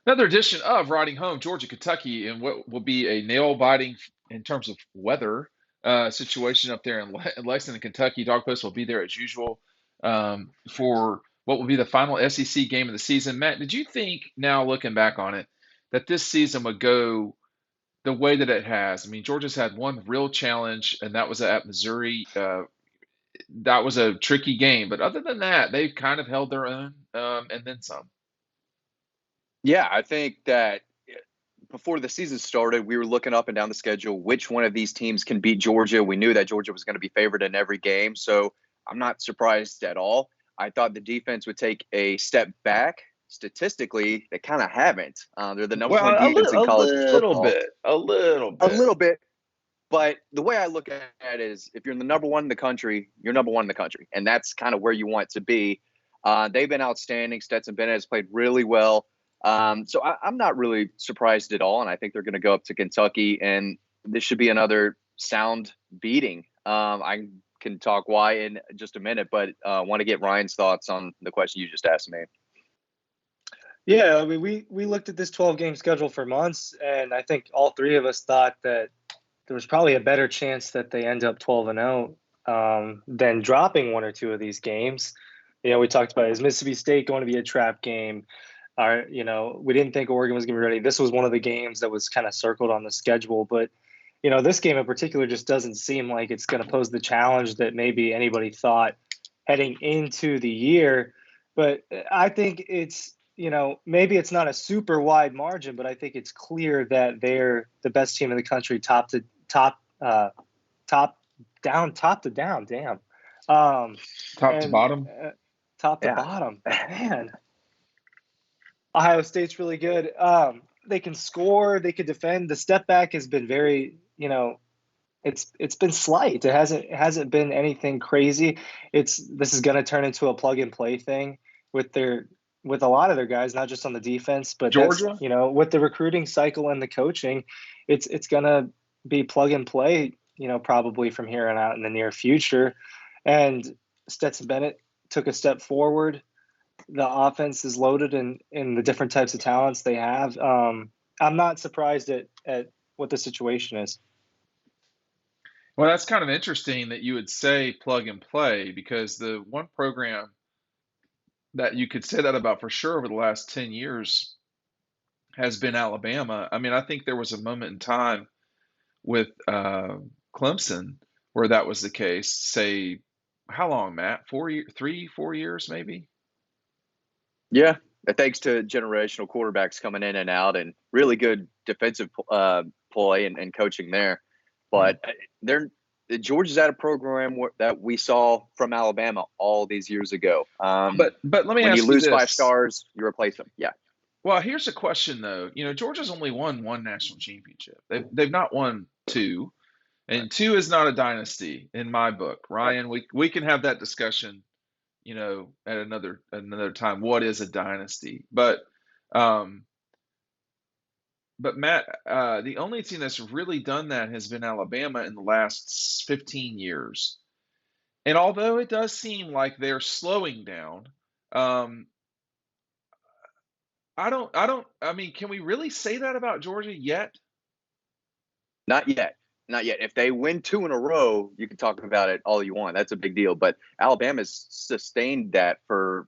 Another edition of Riding Home, Georgia, Kentucky, and what will be a nail-biting in terms of weather situation up there in Lexington, Kentucky. Dog Post will be there as usual for what will be the final SEC game of the season. Matt, did you think, now looking back on it, that this season would go the way that it has? I mean, Georgia's had one real challenge, and that was at Missouri. That was a tricky game, but other than that, they've kind of held their own and then some. Yeah, I think that before the season started, we were looking up and down the schedule, which one of these teams can beat Georgia. We knew that Georgia was going to be favored in every game. So I'm not surprised at all. I thought the defense would take a step back. Statistically, they kind of haven't. They're the number Well, one defense in a college little football. bit, a little A bit. little bit. But the way I look at it is if you're the number one in the country, you're number one in the country. And that's kind of where you want to be. They've been outstanding. Stetson Bennett has played really well. I'm not really surprised at all. And I think they're going to go up to Kentucky. And this should be another sound beating. I can talk why in just a minute, but want to get Ryan's thoughts on the question you just asked me. Yeah, I mean, we looked at this 12-game schedule for months, and I think all three of us thought that there was probably a better chance that they end up 12-0 than dropping one or two of these games. You know, we talked about, is Mississippi State going to be a trap game? We didn't think Oregon was going to be ready. This was one of the games that was kind of circled on the schedule, but this game in particular just doesn't seem like it's going to pose the challenge that maybe anybody thought heading into the year. But I think it's, maybe it's not a super wide margin, but I think it's clear that they're the best team in the country, top to down. Damn. Top to And bottom. top to Yeah. bottom, man. Ohio State's really good. They can score, they can defend. The step back has been very, it's been slight. It hasn't been anything crazy. This is going to turn into a plug and play thing with a lot of their guys, not just on the defense, but that's, Georgia. with the recruiting cycle and the coaching, it's going to be plug and play, probably from here on out in the near future. And Stetson Bennett took a step forward. The offense is loaded in the different types of talents they have. I'm not surprised at what the situation is. Well, that's kind of interesting that you would say plug and play because the one program that you could say that about for sure over the last 10 years has been Alabama. I mean, I think there was a moment in time with Clemson where that was the case. Say, how long, Matt? 4 years, maybe? Yeah, thanks to generational quarterbacks coming in and out and really good defensive play and coaching there. Yeah. But Georgia's at a program that we saw from Alabama all these years ago. But let me When you ask you lose five this. stars, you replace them. Yeah, Well, here's a question though. Georgia's only won one national championship. They've not won two, right, and two is not a dynasty in my book. right. Ryan, we can have that discussion, at another time. What is a dynasty? Um, but Matt, the only team that's really done that has been Alabama in the last 15 years. And although it does seem like they're slowing down, um, I mean, can we really say that about Georgia yet? Not yet. Not yet. If they win two in a row, you can talk about it all you want. That's a big deal. But Alabama's sustained that for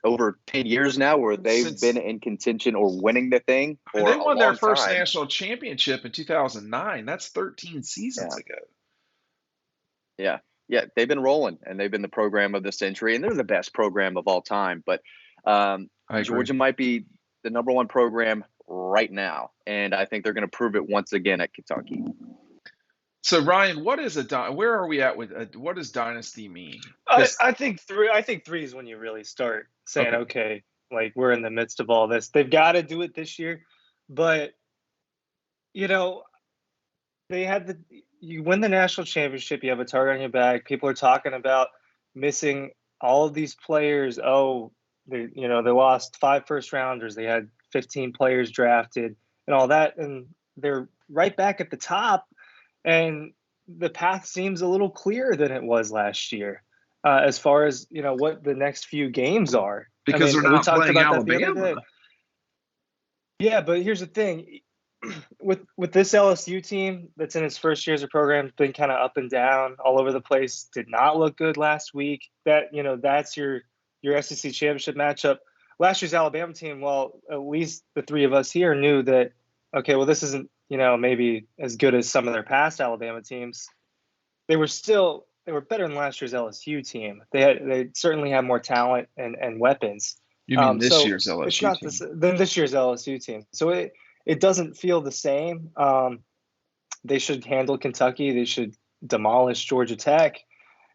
over 10 years now, where they've been Since in contention or winning the thing and for they a won their long first time. national championship in 2009. That's 13 seasons Yeah. ago. Yeah. Yeah. They've been rolling and they've been the program of the century and they're the best program of all time. But I agree. Georgia might be the number one program right now. And I think they're going to prove it once again at Kentucky. So Ryan, where are we at with what does dynasty mean? I, 'Cause I think three. I think three is when you really start saying, okay, okay, like we're in the midst of all this. They've got to do it this year, but you know, you win the national championship. You have a target on your back. People are talking about missing all of these players. Oh, they lost 5 first rounders. They had 15 players drafted and all that, and they're right back at the top. And the path seems a little clearer than it was last year, as far as what the next few games are. I because they're mean, we not talked playing about that the other day. Alabama. Yeah, but here's the thing. With this LSU team that's in its first year as a program, been kind of up and down, all over the place. Did not look good last week. That's your SEC championship matchup. Last year's Alabama team, well, at least the three of us here knew that. Okay, well, this isn't maybe as good as some of their past Alabama teams. They were better than last year's LSU team. They certainly have more talent and weapons. You mean this So year's it's LSU not team? than this year's LSU team. So it doesn't feel the same. They should handle Kentucky. They should demolish Georgia Tech.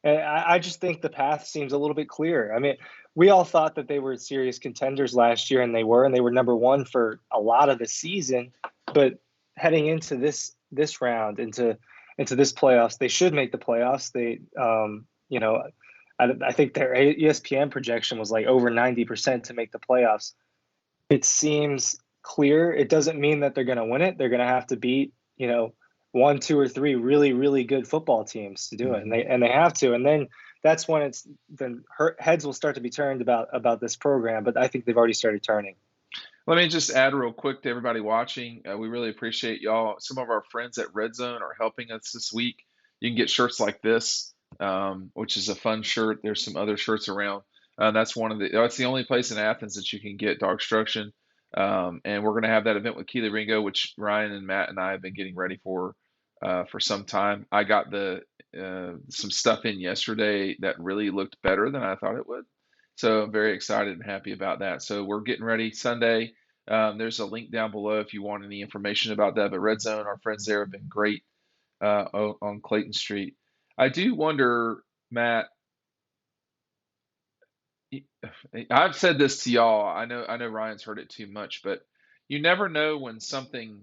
And I just think the path seems a little bit clearer. I mean, we all thought that they were serious contenders last year, and they were number one for a lot of the season. But heading into this round, into this playoffs, they should make the playoffs. I think their ESPN projection was like over 90% to make the playoffs. It seems clear. It doesn't mean that they're going to win it. They're going to have to beat, one, two, or three really, really good football teams to do it, and they have to. And then that's when heads will start to be turned about this program. But I think they've already started turning. Let me just add real quick to everybody watching. We really appreciate y'all. Some of our friends at Red Zone are helping us this week. You can get shirts like this, which is a fun shirt. There's some other shirts around. That's the only place in Athens that you can get Dogstruction. And we're going to have that event with Kelee Ringo, which Ryan and Matt and I have been getting ready for some time. I got some stuff in yesterday that really looked better than I thought it would. So I'm very excited and happy about that. So we're getting ready Sunday. There's a link down below if you want any information about that. But Red Zone, our friends there have been great on Clayton Street. I do wonder, Matt. I've said this to y'all. I know Ryan's heard it too much, but you never know when something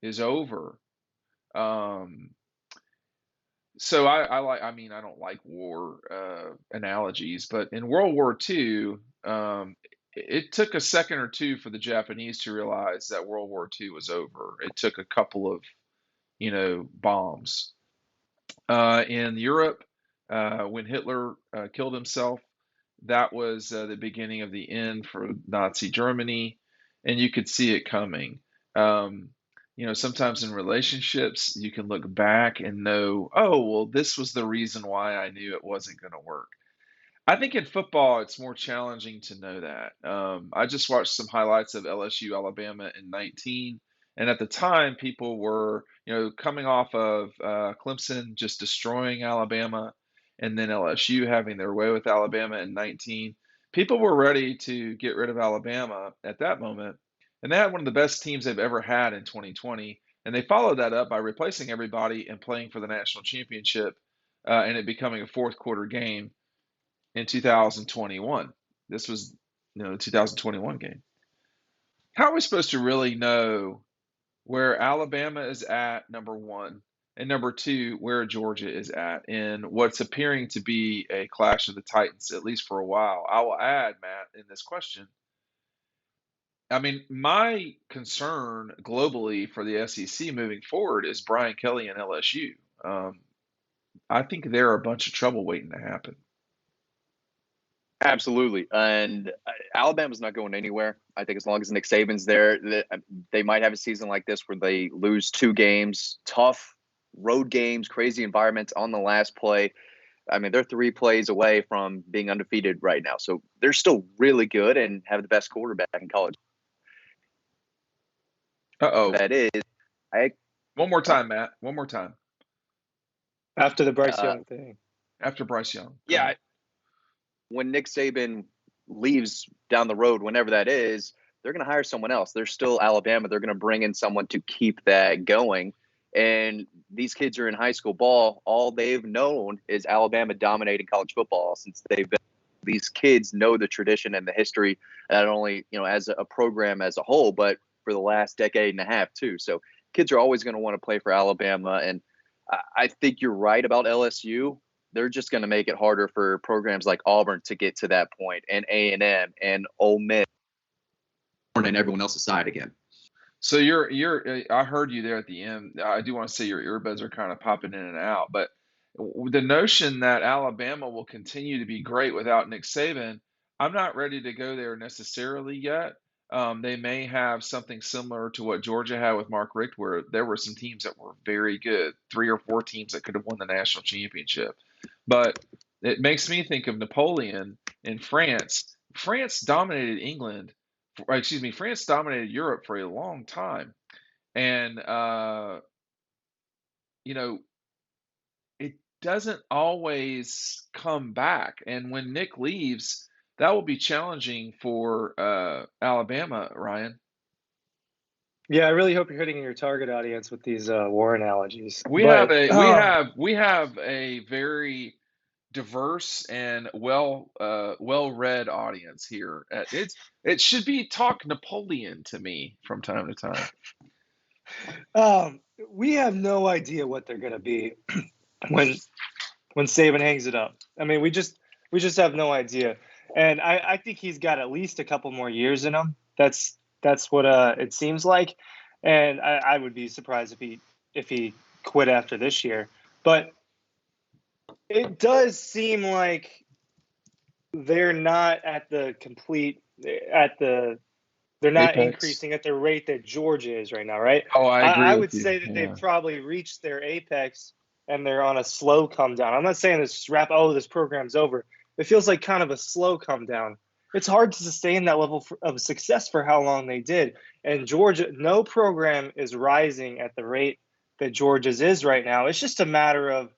is over. Um, so I don't like war analogies, but in World War II, it took a second or two for the Japanese to realize that World War II was over. It took a couple of, bombs. In Europe, when Hitler killed himself, that was the beginning of the end for Nazi Germany, and you could see it coming. Um, sometimes in relationships, you can look back and know, oh, well, this was the reason why I knew it wasn't going to work. I think in football, it's more challenging to know that. I just watched some highlights of LSU Alabama in 19, and at the time, people were, coming off of Clemson just destroying Alabama, and then LSU having their way with Alabama in 19. People were ready to get rid of Alabama at that moment, and they had one of the best teams they've ever had in 2020, and they followed that up by replacing everybody and playing for the national championship, and it becoming a fourth quarter game in 2021. This was, the 2021 game. How are we supposed to really know where Alabama is at, number one, and number two, where Georgia is at in what's appearing to be a clash of the Titans, at least for a while? I will add, Matt, in this question. I mean, my concern globally for the SEC moving forward is Brian Kelly and LSU. I think they're a bunch of trouble waiting to happen. Absolutely. And Alabama's not going anywhere. I think as long as Nick Saban's there, they might have a season like this where they lose 2 games, tough road games, crazy environments on the last play. I mean, they're 3 plays away from being undefeated right now. So they're still really good and have the best quarterback in college. Uh-oh. That is, One more time, Matt. One more time. After the Bryce Young thing. After Bryce Young. Yeah. When Nick Saban leaves down the road, whenever that is, they're going to hire someone else. They're still Alabama. They're going to bring in someone to keep that going. And these kids are in high school ball. All they've known is Alabama dominating college football since they've been. These kids know the tradition and the history, not only as a program as a whole, but for the last decade and a half too. So kids are always going to want to play for Alabama. And I think you're right about LSU. They're just going to make it harder for programs like Auburn to get to that point, and A&M and Ole Miss, and everyone else's side again. So I heard you there at the end. I do want to say your earbuds are kind of popping in and out, but the notion that Alabama will continue to be great without Nick Saban, I'm not ready to go there necessarily yet. They may have something similar to what Georgia had with Mark Richt, where there were some teams that were very good, 3 or 4 teams that could have won the national championship. But it makes me think of Napoleon in France. France dominated England, excuse me, France dominated Europe for a long time. And, you know, it doesn't always come back. And when Nick leaves, that will be challenging for Alabama, Ryan. Yeah, I really hope you're hitting your target audience with these war analogies. We have But a we have a very diverse and well-read audience here. It should be talk Napoleon to me from time to time. we have no idea what they're going to be when Saban hangs it up. I mean, we just have no idea, and I think he's got at least a couple more years in him. That's what it seems like, and I would be surprised if he quit after this year. But it does seem like they're not at the complete at the they're not Apex. increasing at the rate that Georgia is right now, right? Oh, I agree I with would you. say that they've Yeah. probably reached their apex and they're on a slow come down. I'm not saying this program's over. It feels like kind of a slow come down. It's hard to sustain that level of success for how long they did. And Georgia, no program is rising at the rate that Georgia's is right now. It's just a matter of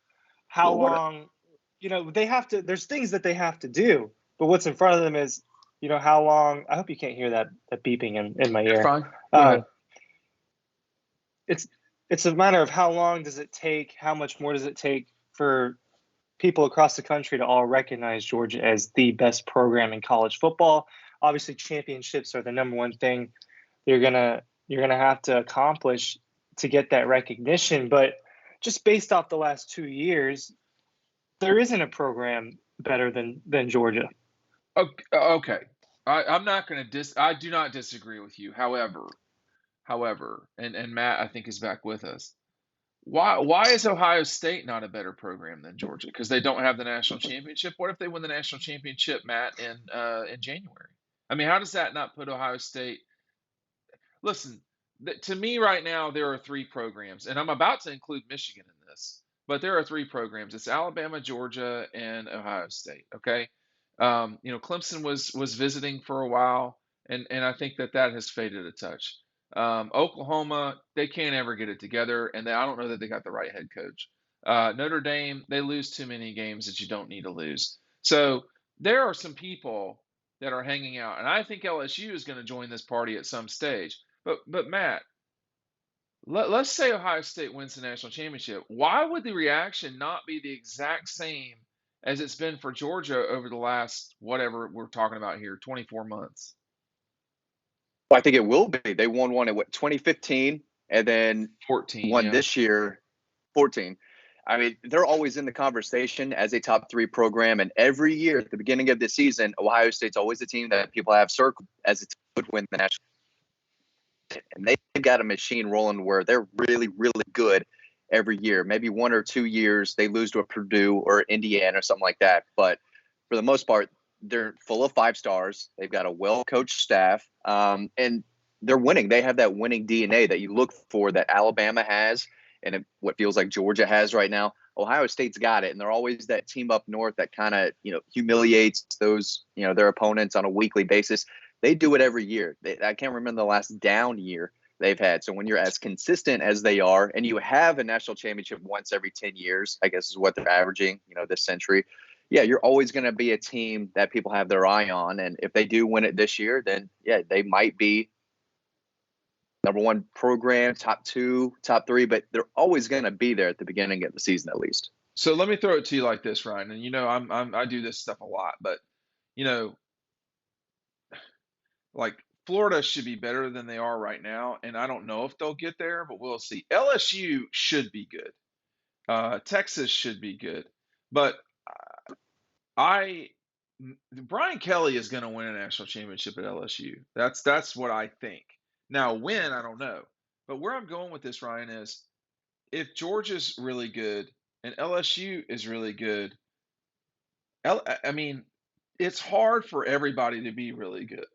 how Well, what? long, they have to, there's things that they have to do, but what's in front of them is, how long. I hope you can't hear that beeping in my You're ear. fine. Go ahead. It's a matter of how long does it take, how much more does it take for people across the country to all recognize Georgia as the best program in college football. Obviously, championships are the number one thing you're gonna have to accomplish to get that recognition. But just based off the last 2 years, there isn't a program better than Georgia. Okay. I'm not going to I do not disagree with you. However, and Matt I think is back with us. Why is Ohio State not a better program than Georgia? Because they don't have the national championship. What if they win the national championship, Matt, in January? I mean, how does that not put Ohio State? Listen, to me right now there are 3 programs, and I'm about to include Michigan in this, but there are 3 programs. It's Alabama, Georgia, and Ohio State. Okay, Clemson was visiting for a while, and I think that has faded a touch. Oklahoma, they can't ever get it together, and I don't know that they got the right head coach. Notre Dame, they lose too many games that you don't need to lose. So there are some people that are hanging out, and I think LSU is going to join this party at some stage. But Matt, let's say Ohio State wins the national championship. Why would the reaction not be the exact same as it's been for Georgia over the last whatever we're talking about here, 24 months? Well, I think it will be. They won one at 2015 and then 14, won yeah. this year 14. I mean, they're always in the conversation as a top 3 program. And every year at the beginning of the season, Ohio State's always a team that people have circled as it would win the national. And they've got a machine rolling where they're really, really good every year. Maybe 1 or 2 years they lose to a Purdue or Indiana or something like that. But for the most part, they're full of 5 stars. They've got a well-coached staff, and they're winning. They have that winning DNA that you look for that Alabama has and what feels like Georgia has right now. Ohio State's got it, and they're always that team up north that kind of humiliates those their opponents on a weekly basis. They do it every year. I can't remember the last down year they've had. So when you're as consistent as they are, and you have a national championship once every 10 years, I guess is what they're averaging, this century. Yeah, you're always going to be a team that people have their eye on. And if they do win it this year, then yeah, they might be number 1 program, top 2, top 3, but they're always going to be there at the beginning of the season, at least. So let me throw it to you like this, Ryan. And I do this stuff a lot, but like Florida should be better than they are right now, and I don't know if they'll get there, but we'll see. LSU should be good. Texas should be good, but I Brian Kelly is going to win a national championship at LSU. That's what I think. Now, when I don't know, but where I'm going with this, Ryan, is if Georgia's really good and LSU is really good, I mean, it's hard for everybody to be really good.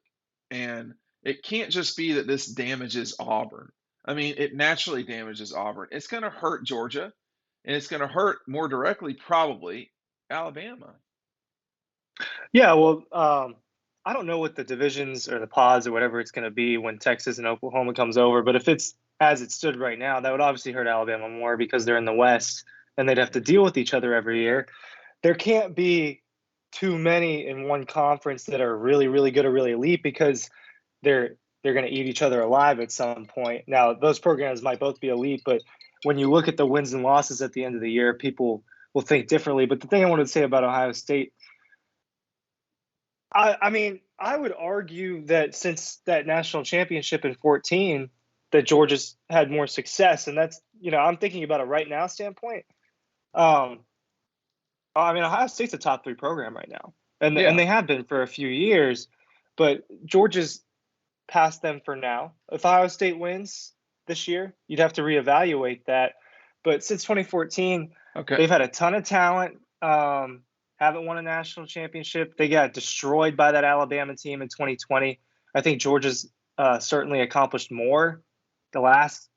And it can't just be that this damages Auburn. I mean, it naturally damages Auburn. It's going to hurt Georgia, and it's going to hurt more directly probably Alabama. Yeah, well, I don't know what the divisions or the pods or whatever it's going to be when Texas and Oklahoma comes over, but if it's as it stood right now, that would obviously hurt Alabama more because they're in the West and they'd have to deal with each other every year. There can't be too many in one conference that are really, really good or really elite because they're going to eat each other alive at some point. Now, those programs might both be elite, but when you look at the wins and losses at the end of the year, people will think differently. But the thing I wanted to say about Ohio State, I mean, I would argue that since that national championship in 14, that Georgia's had more success. And that's, I'm thinking about a right now standpoint. I mean, Ohio State's a top 3 program right now. And they have been for a few years, but Georgia's past them for now. If Ohio State wins this year, you'd have to reevaluate that. But since 2014, they've had a ton of talent. Haven't won a national championship. They got destroyed by that Alabama team in 2020. I think Georgia's certainly accomplished more the last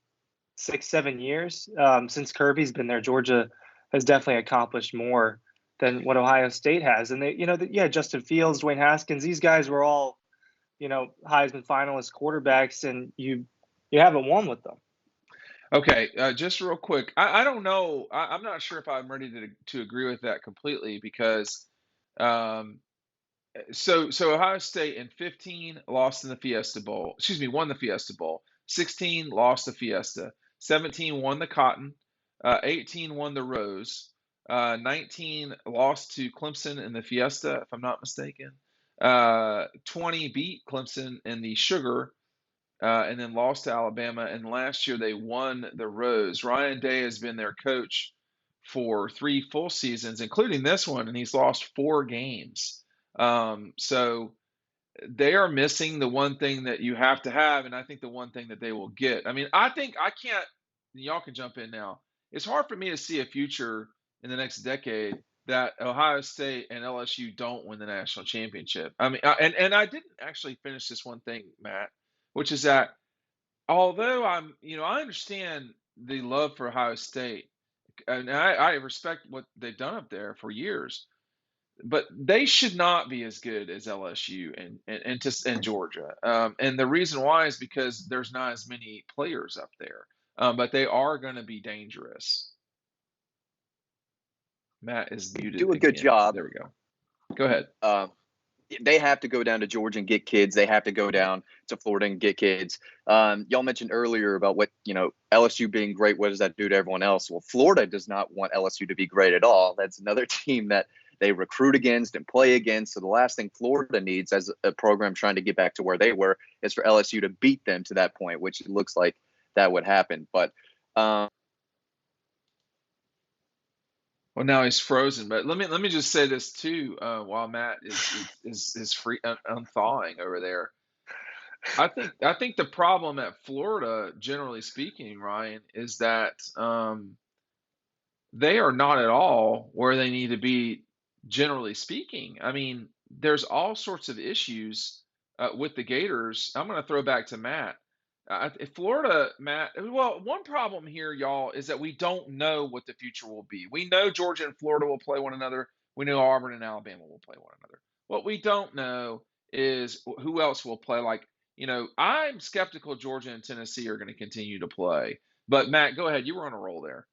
6-7 years. Since Kirby's been there, Georgia has definitely accomplished more than what Ohio State has. And they, Justin Fields, Dwayne Haskins, these guys were all, Heisman finalist quarterbacks, and you haven't won with them. Okay, just real quick, I don't know. I'm not sure if I'm ready to agree with that completely because, so Ohio State in 15 lost in the Fiesta Bowl. Excuse me, won the Fiesta Bowl. 16 lost the Fiesta. 17 won the Cotton. 18 won the Rose. 19 lost to Clemson in the Fiesta, if I'm not mistaken. 20 beat Clemson in the Sugar. And then lost to Alabama. And last year they won the Rose. Ryan Day has been their coach for 3 full seasons, including this one, and he's lost 4 games. So they are missing the one thing that you have to have, and I think the one thing that they will get. I mean, I think I can't. Y'all can jump in now. It's hard for me to see a future in the next decade that Ohio State and LSU don't win the national championship. I mean, and I didn't actually finish this one thing, Matt, which is that although I understand the love for Ohio State, and I respect what they've done up there for years, but they should not be as good as LSU and Georgia. And the reason why is because there's not as many players up there, but they are going to be dangerous. Matt is muted Do a good again. job. There we go. Go ahead. They have to go down to Georgia and get kids. They have to go down to Florida and get kids. Y'all mentioned earlier about what, LSU being great. What does that do to everyone else? Well, Florida does not want LSU to be great at all. That's another team that they recruit against and play against. So the last thing Florida needs as a program trying to get back to where they were is for LSU to beat them to that point, which it looks like that would happen. But well, now he's frozen, but let me just say this too, while Matt is free unthawing over there. I think the problem at Florida, generally speaking, Ryan, is that they are not at all where they need to be, generally speaking. I mean, there's all sorts of issues with the Gators. I'm going to throw back to Matt. Florida, Matt, well, one problem here, y'all, is that we don't know what the future will be. We know Georgia and Florida will play one another. We know Auburn and Alabama will play one another. What we don't know is who else will play. Like, I'm skeptical Georgia and Tennessee are going to continue to play. But, Matt, go ahead. You were on a roll there.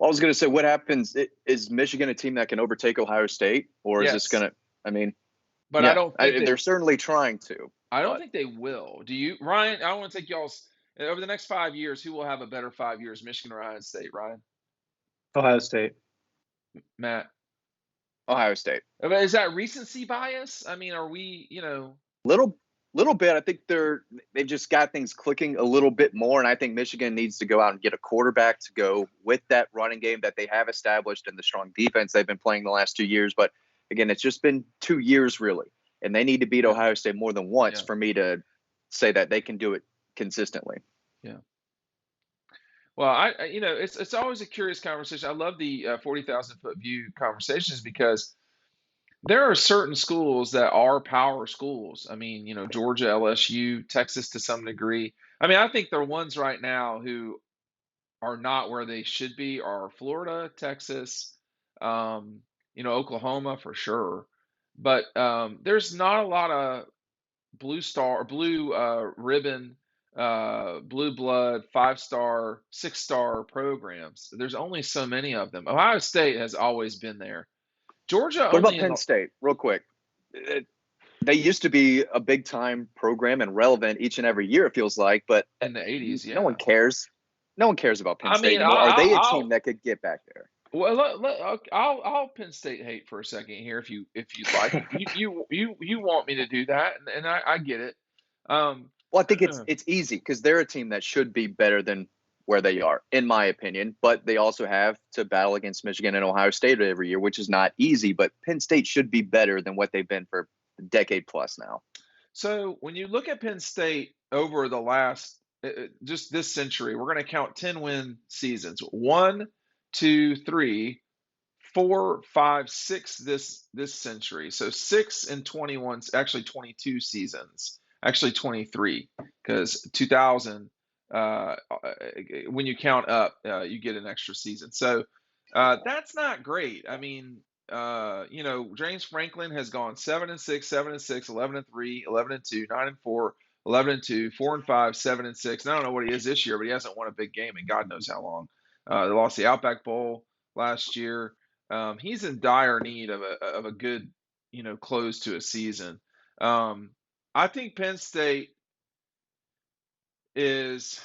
I was going to say, what happens? Is Michigan a team that can overtake Ohio State? Or is this going to, But yeah, I don't think they're certainly trying to. I don't think they will. Do you, Ryan? I want to take y'all's over the next 5 years. Who will have a better 5 years, Michigan or Ohio State? Ryan, Ohio State. Matt, Ohio State. Is that recency bias? I mean, are we, Little bit. I think they've just got things clicking a little bit more, and I think Michigan needs to go out and get a quarterback to go with that running game that they have established and the strong defense they've been playing the last 2 years. But again, it's just been 2 years really. And they need to beat Ohio State more than once for me to say that they can do it consistently. Yeah. Well, it's always a curious conversation. I love the 40,000 foot view conversations because there are certain schools that are power schools. I mean, Georgia, LSU, Texas to some degree. I mean, I think the ones right now who are not where they should be are Florida, Texas, um, Oklahoma for sure. But there's not a lot of blue ribbon, blue blood, 5-star, 6-star programs. There's only so many of them. Ohio State has always been there. Georgia What about only in Penn the State, real quick? They used to be a big time program and relevant each and every year, it feels like, but in the 80s, no one yeah. cares. No one cares about Penn I State mean, anymore. Are they a team I'll that could get back there? well, I'll Penn State hate for a second here if you'd like. You want me to do that, and I get it. Um, Well, I think it's easy because they're a team that should be better than where they are, in my opinion. But they also have to battle against Michigan and Ohio State every year, which is not easy. But Penn State should be better than what they've been for a decade plus now. so when you look at Penn State over the last just this century, we're going to count 10-win seasons. 1, 2, 3, 4, 5, 6 this century. So 6 and 21, actually 22 seasons, actually 23, because 2000, when you count up, you get an extra season. So that's not great. I mean, James Franklin has gone 7-6, 7-6, 11-3, 11-2, 9-4, 11-2, 4-5, 7-6. And I don't know what he is this year, but he hasn't won a big game in God knows how long. They lost the Outback Bowl last year. He's in dire need of a good, close to a season. I think Penn State is.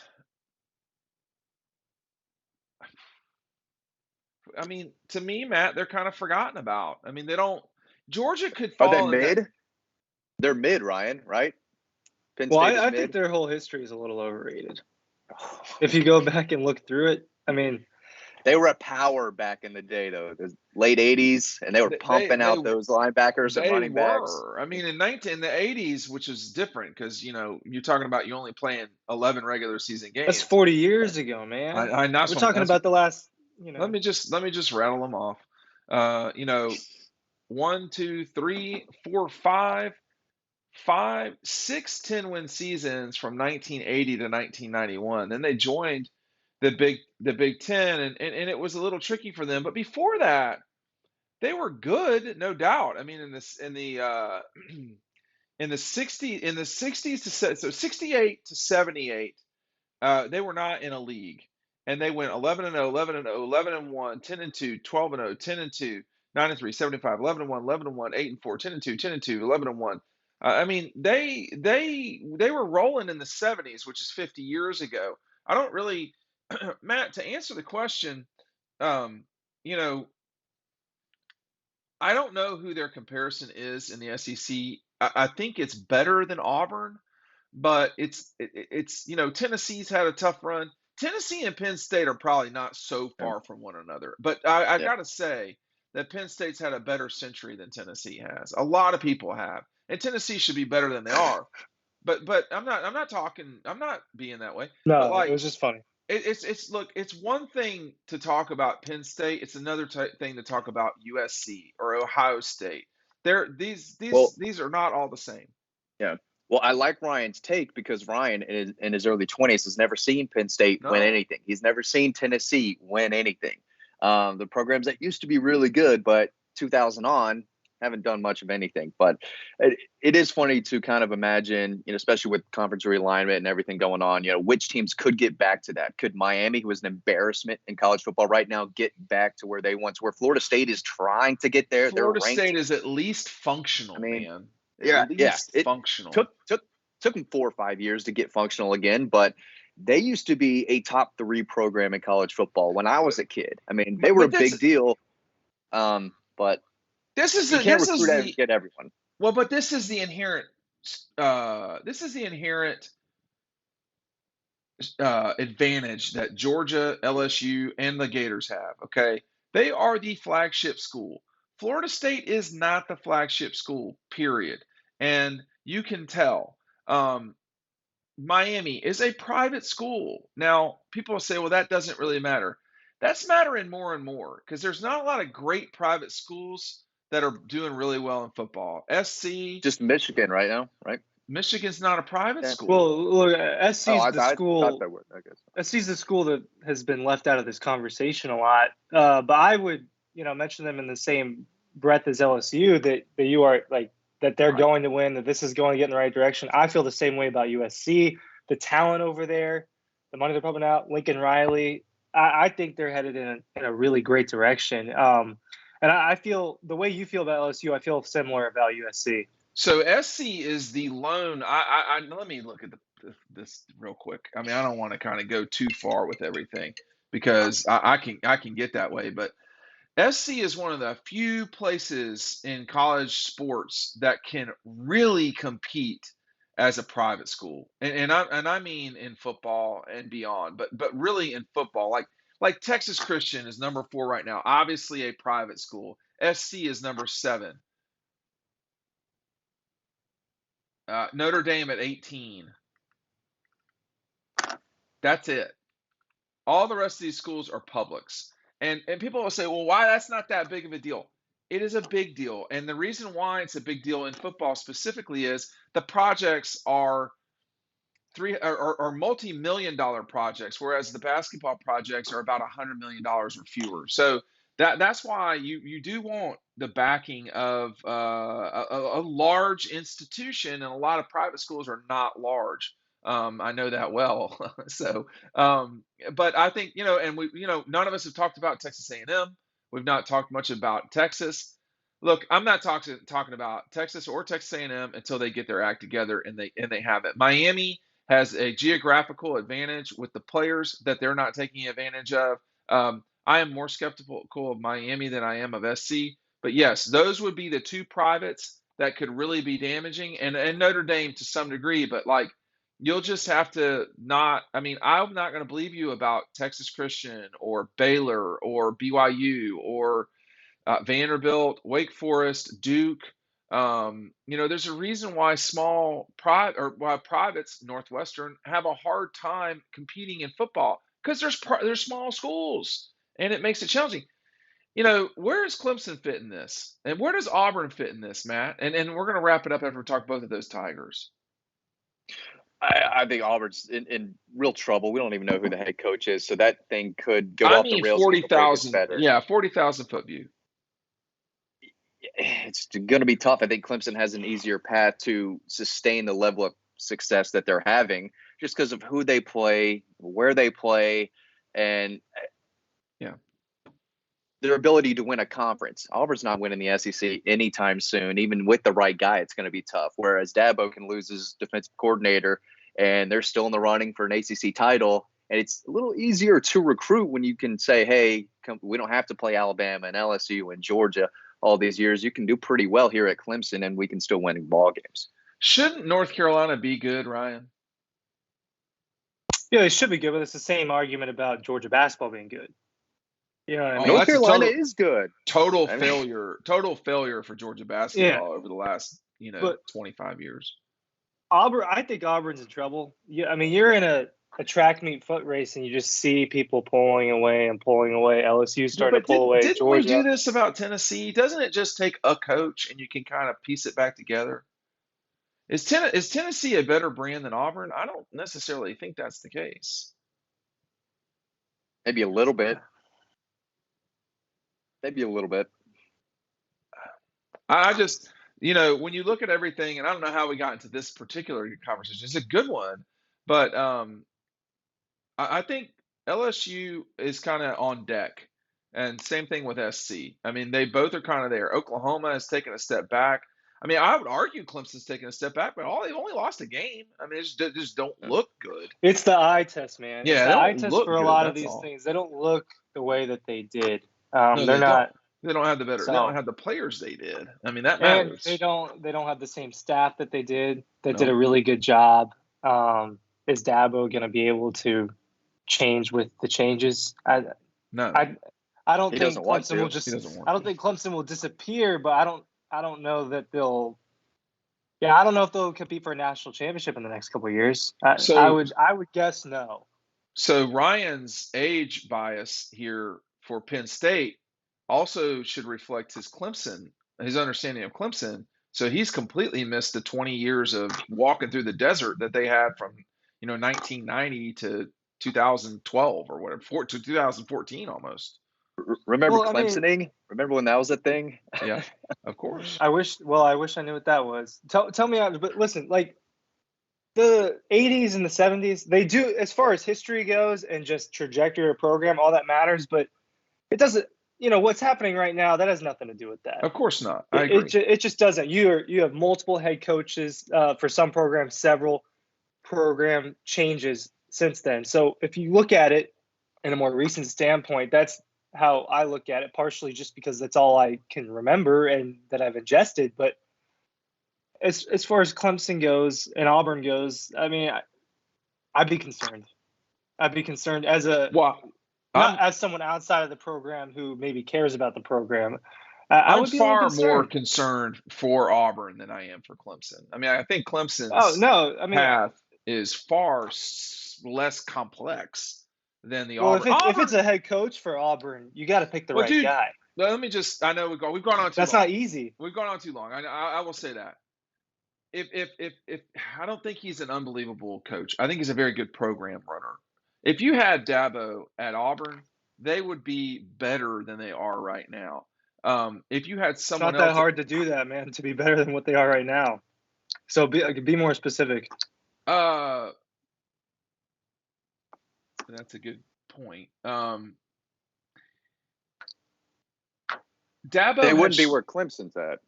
I mean, to me, Matt, they're kind of forgotten about. I mean, they don't. Georgia could Are they fall in that. mid? They're mid, Ryan, right? Penn Well, State is I think mid. their whole history is a little overrated. If you go back and look through it, I mean, They were a power back in the day, though, the late 80s, and they were They pumping out those linebackers and they running backs. were. I mean, in the 80s, which is different because you're talking about you only playing 11 regular season that's games. 40 years ago, man. That's We're talking that's about the last, let me just rattle them off. Uh, you know, 1, 2, 3, 4, 5, 5, 6 10-win seasons from 1980 to 1991. Then they joined the Big Ten, and it was a little tricky for them. But before that, they were good, no doubt. I mean, in the 60s to 68 to 78, they were not in a league, and they went 11-0, 11-0, 11-1, 10-2, 12-0, 10-2, 9-3, 75, 11-1, 11-1, 8-4, 10-2, 10-2, 11-1. I mean, they were rolling in the 70s, which is 50 years ago. I don't really, Matt, to answer the question, um, you know, I don't know who their comparison is in the SEC. I think it's better than Auburn, but it's Tennessee's had a tough run. Tennessee and Penn State are probably not so Yeah. far from one another, but I Yeah. got to say that Penn State's had a better century than Tennessee has. A lot of people have, and Tennessee should be better than they are. But I'm not being that way. But no, it like was just funny. it's look, it's one thing to talk about Penn State. It's another thing to talk about USC or Ohio State. Well, These are not all the same. yeah. Well, I like Ryan's take because Ryan, in his early 20s, has never seen Penn State win No. anything. He's never seen Tennessee win anything. The programs that used to be really good, but 2000 on, haven't done much of anything. But it is funny to kind of imagine, especially with conference realignment and everything going on, which teams could get back to that. Could Miami, who is an embarrassment in college football right now, get back to where they once were? Florida State is trying to get there. They're Florida ranked. State is at least I functional, mean, man. yeah, At yeah. least It functional. took them 4 or 5 years to get functional again, but they used to be a top 3 program in college football when I was a kid. I mean, they were a big deal, but this is you can't recruit the and get everyone. well, but this is the inherent advantage that Georgia, LSU, and the Gators have. Okay, they are the flagship school. Florida State is not the flagship school, period, and you can tell. Miami is a private school. Now, people say, well, that doesn't really matter. That's mattering more and more because there's not a lot of great private schools that are doing really well in football. SC, Just Michigan right now, right? Michigan's not a private Yeah. school. Well, look, SC's Oh, the I thought school. that would. I guess. SC's the school that has been left out of this conversation a lot. But I would, mention them in the same breath as LSU, that you are like that they're Right. going to win, that this is going to get in the right direction. I feel the same way about USC. The talent over there, the money they're pumping out, Lincoln Riley. I think they're headed in a really great direction. And I feel the way you feel about LSU, I feel similar about USC. So SC is the lone. Let me look at this real quick. I mean, I don't want to kind of go too far with everything because I can get that way, but SC is one of the few places in college sports that can really compete as a private school, and I mean in football and beyond, but really in football, like Texas Christian is number 4 right now, obviously a private school. SC is number 7. Notre Dame at 18. That's it. All the rest of these schools are publics. And people will say, well, why that's not that big of a deal? It is a big deal. And the reason why it's a big deal in football specifically is the projects are multi-million dollar projects, whereas the basketball projects are about $100 million or fewer. So that's why you do want the backing of a large institution, and a lot of private schools are not large. I know that well. So, but I think and we none of us have talked about Texas A&M. We've not talked much about Texas. Look, I'm not talking about Texas or Texas A&M until they get their act together and they have it. Miami has a geographical advantage with the players that they're not taking advantage of. I am more skeptical of Miami than I am of SC. But yes, those would be the two privates that could really be damaging, and Notre Dame to some degree. But like, you'll just have to not. I mean, I'm not going to believe you about Texas Christian or Baylor or BYU or Vanderbilt, Wake Forest, Duke. There's a reason why why privates, Northwestern, have a hard time competing in football because there's small schools and it makes it challenging. Where does Clemson fit in this, and where does Auburn fit in this, Matt? And we're going to wrap it up after we talk both of those Tigers. I think Auburn's in real trouble. We don't even know who the head coach is, so that thing could go I off the mean, rails before it gets 40,000. better. Yeah, 40,000 foot view. It's going to be tough. I think Clemson has an easier path to sustain the level of success that they're having just because of who they play, where they play, and their ability to win a conference. Auburn's not winning the SEC anytime soon. Even with the right guy, it's going to be tough. Whereas Dabo can lose his defensive coordinator, and they're still in the running for an ACC title. And it's a little easier to recruit when you can say, hey, we don't have to play Alabama and LSU and Georgia all these years. You can do pretty well here at Clemson, and we can still win ball games. Shouldn't North Carolina be good, Ryan? Yeah, they should be good, but it's the same argument about Georgia basketball being good. You know what I mean? North Carolina is good. Total failure for Georgia basketball over the last 25 years. I think Auburn's in trouble. I mean, you're in a track meet foot race and you just see people pulling away. LSU starting to pull away. Didn't Georgia. we do this about Tennessee? Doesn't it just take a coach and you can kind of piece it back together? Is Tennessee a better brand than Auburn? I don't necessarily think that's the case. Maybe a little bit. I just, when you look at everything, and I don't know how we got into this particular conversation. It's a good one, but I think LSU is kind of on deck, and same thing with SC. I mean, they both are kind of there. Oklahoma has taken a step back. I mean, I would argue Clemson's taken a step back, but they've only lost a game. I mean, they just don't look good. It's the eye test, man. Yeah, it's the eye test for a lot of these all. things. They don't look the way that they did. No, they're not. They don't have the better. They don't have the players they did. I mean, that matters. And they don't have the same staff that they did. That did a really good job. Is Dabo going to be able to change with the changes? I don't think Clemson will just. I don't think Clemson will disappear, but I don't know that they'll. Yeah, I don't know if they'll compete for a national championship in the next couple of years. I would guess no. So Ryan's age bias here for Penn State also should reflect his Clemson his understanding of Clemson. So he's completely missed the 20 years of walking through the desert that they had from 1990 to 2012 or whatever, to 2014 almost. Remember Well, I mean, Clemsoning? Remember when that was a thing? Yeah, of course. I wish I knew what that was. Tell me, but listen, like the 80s and the 70s, they do, as far as history goes and just trajectory of program, all that matters. But it doesn't. What's happening right now, that has nothing to do with that. Of course not. I It agree. it just doesn't. You have multiple head coaches for some programs, several program changes since then. So if you look at it in a more recent standpoint, that's how I look at it, partially just because that's all I can remember and that I've ingested. But as far as Clemson goes and Auburn goes, I mean, I'd be concerned. I'd be concerned as Well, not I'm as someone outside of the program who maybe cares about the program. I I'm would be a little far more concerned. concerned for Auburn than I am for Clemson. I mean, I think Oh Clemson's no, I mean, path is far less complex than the well, Auburn. if it's a head coach for Auburn, you got to pick the Well, right dude, guy. let me just. I know we've gone on too That's long. not easy. We've gone on too long. I will say that. If I don't think he's an unbelievable coach. I think he's a very good program runner. If you had Dabo at Auburn, they would be better than they are right now. If you had It's someone not that else, hard to do that, man, to be better than what they are right now. So be more specific. uh, that's a good point. They Dabo wouldn't be has. where Clemson's at.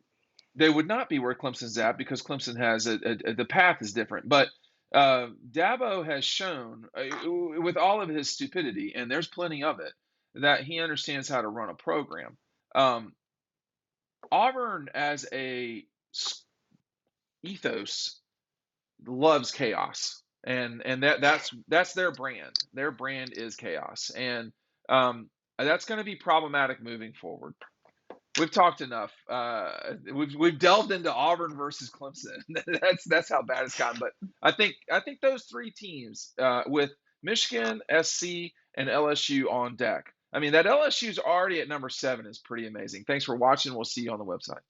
They would not be where Clemson's at because Clemson has the path is different. But Dabo has shown, with all of his stupidity, and there's plenty of it, that he understands how to run a program. Um, Auburn, as a ethos, loves chaos, and that's their brand. Their brand is chaos, and that's going to be problematic moving forward. We've talked enough. We've delved into Auburn versus Clemson. That's how bad it's gotten. But I think those three teams with Michigan, SC, and LSU on deck. I mean, that LSU's already at number 7 is pretty amazing. Thanks for watching. We'll see you on the website.